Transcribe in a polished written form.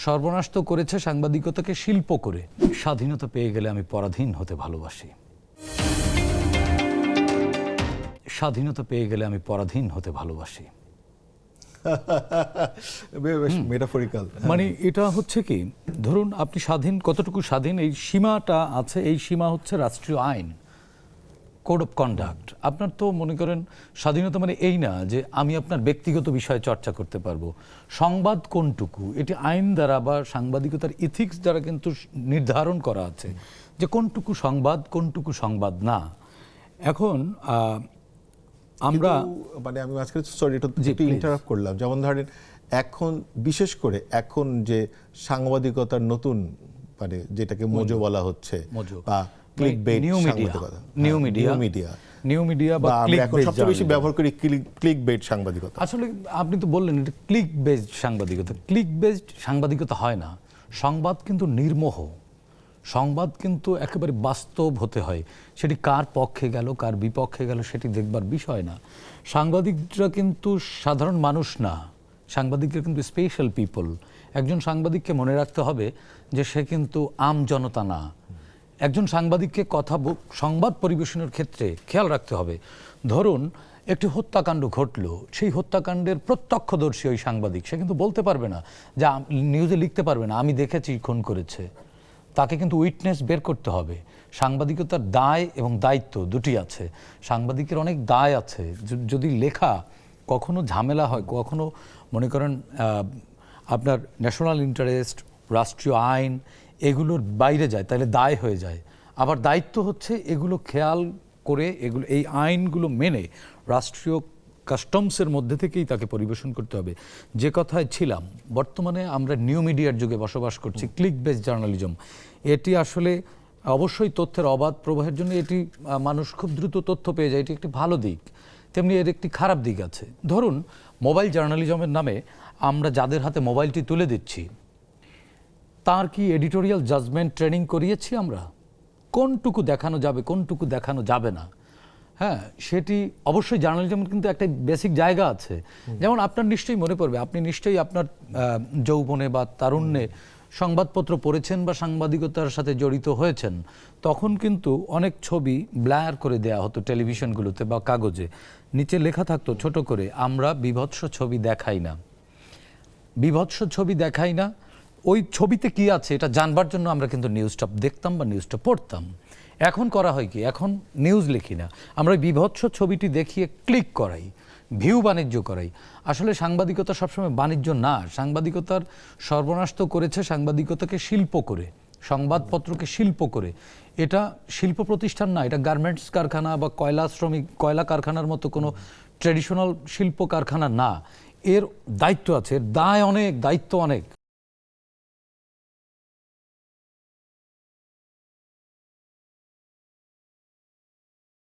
সর্বনাশ তো করেছে সাংবাদিকতাকে শিল্প করে। স্বাধীনতা পেয়ে গেলে আমি পরাধীন হতে ভালোবাসি। স্বাধীনতা পেয়ে গেলে আমি পরাধীন হতে ভালোবাসি। মেটাফরিক্যাল। মানে এটা হচ্ছে কি, ধরুন আপনি স্বাধীন, কতটুকু স্বাধীন এই সীমাটা আছে, এই সীমা হচ্ছে রাষ্ট্রীয় আইন, কোড অফ কন্ডাক্ট। আপনার তো মনে করেন স্বাধীনতা মানে এই না যে আমি আপনার ব্যক্তিগত বিষয়ে চর্চা করতে পারবো। সংবাদ কোনটুকু, এটি আইন দ্বারা বা সাংবাদিকতার ইথিক্স দ্বারা কিন্তু নির্ধারণ করা আছে যে কোনটুকু সংবাদ, কোনটুকু সংবাদ না। এখন আমরা মানে আমি আজকে সরি একটু ইন্টারাপ্ট করলাম, যেমন ধরেন এখন বিশেষ করে এখন যে সাংবাদিকতার নতুন মানে যেটাকে মোজো বলা হচ্ছে বা ক্লিকবেট সাংবাদিকতা, নিউ মিডিয়া বা এখন সবচেয়ে বেশি ব্যবহার করি ক্লিকবেট সাংবাদিকতা। আসলে আপনি তো বললেন এটা ক্লিক বেসড সাংবাদিকতা। ক্লিক বেসড সাংবাদিকতা হয় না। সংবাদ কিন্তু নির্মোহ, সংবাদ কিন্তু একেবারে বাস্তব হতে হয়। সেটি কার পক্ষে গেল কার বিপক্ষে গেল সেটি দেখবার বিষয় না। সাংবাদিকরা কিন্তু সাধারণ মানুষ না, সাংবাদিকরা কিন্তু স্পেশাল পিপল। একজন সাংবাদিককে মনে রাখতে হবে যে সে কিন্তু আম জনতা না। একজন সাংবাদিককে সংবাদ পরিবেশনের ক্ষেত্রে খেয়াল রাখতে হবে। ধরুন একটি হত্যাকাণ্ড ঘটলো, সেই হত্যাকাণ্ডের প্রত্যক্ষদর্শী ওই সাংবাদিক, সে কিন্তু বলতে পারবে না যে নিউজে লিখতে পারবে না আমি দেখেছি খুন করেছে। তাকে কিন্তু উইটনেস বের করতে হবে। সাংবাদিকতার দায় এবং দায়িত্ব দুটি আছে। সাংবাদিকের অনেক দায় আছে। যদি লেখা কখনো ঝামেলা হয়, কখনো মনে করেন আপনার ন্যাশনাল ইন্টারেস্ট, রাষ্ট্রীয় আইন এগুলোর বাইরে যায়, তাহলে দায় হয়ে যায়। আবার দায়িত্ব হচ্ছে এগুলো খেয়াল করে এগুলো এই আইনগুলো মেনে রাষ্ট্রীয় কাস্টমসের মধ্যে থেকেই তাকে পরিবেশন করতে হবে। যে কথায় ছিলাম, বর্তমানে আমরা নিউ মিডিয়ার যুগে বসবাস করছি, ক্লিক বেসড জার্নালিজম। এটি আসলে অবশ্যই তথ্যের অবাধ প্রবাহের জন্য এটি মানুষ খুব দ্রুত তথ্য পেয়ে যায়, এটি একটি ভালো দিক। তেমনি এর একটি খারাপ দিক আছে। ধরুন মোবাইল জার্নালিজমের নামে আমরা যাদের হাতে মোবাইলটি তুলে দিচ্ছি, তার কি এডিটোরিয়াল জাজমেন্ট ট্রেনিং করিয়েছি আমরা? কোনটুকু দেখানো যাবে, কোনটুকু দেখানো যাবে না, হ্যাঁ সেটি অবশ্যই জার্নালিজমের কিন্তু একটা বেসিক জায়গা আছে। যেমন আপনার নিশ্চয়ই মনে পড়বে, আপনি নিশ্চয়ই আপনার যৌবনে বা তারুণ্যে সংবাদপত্র পড়েছেন বা সাংবাদিকতার সাথে জড়িত হয়েছেন। তখন কিন্তু অনেক ছবি ব্লার করে দেয়া হতো টেলিভিশনগুলোতে বা কাগজে। নিচে লেখা থাকতো ছোট করে, আমরা বিভৎস ছবি দেখাই না, বিভৎস ছবি দেখাই না। ওই ছবিতে কি আছে এটা জানবার জন্য আমরা কিন্তু নিউজটা দেখতাম বা নিউজটা পড়তাম। এখন করা হয় কি, এখন নিউজ লিখি না, আমরা ওই বিভৎস ছবিটি দেখিয়ে ক্লিক করাই, ভিউ বাণিজ্য করাই। আসলে সাংবাদিকতা সবসময় বাণিজ্য না। সাংবাদিকতার সর্বনাশ তো করেছে সাংবাদিকতাকে শিল্প করে, সংবাদপত্রকে শিল্প করে। এটা শিল্প প্রতিষ্ঠান না, এটা গার্মেন্টস কারখানা বা কয়লা কারখানার মতো কোনো ট্র্যাডিশনাল শিল্প কারখানা না। এর দায়িত্ব আছে, এর দায় অনেক, দায়িত্ব অনেক।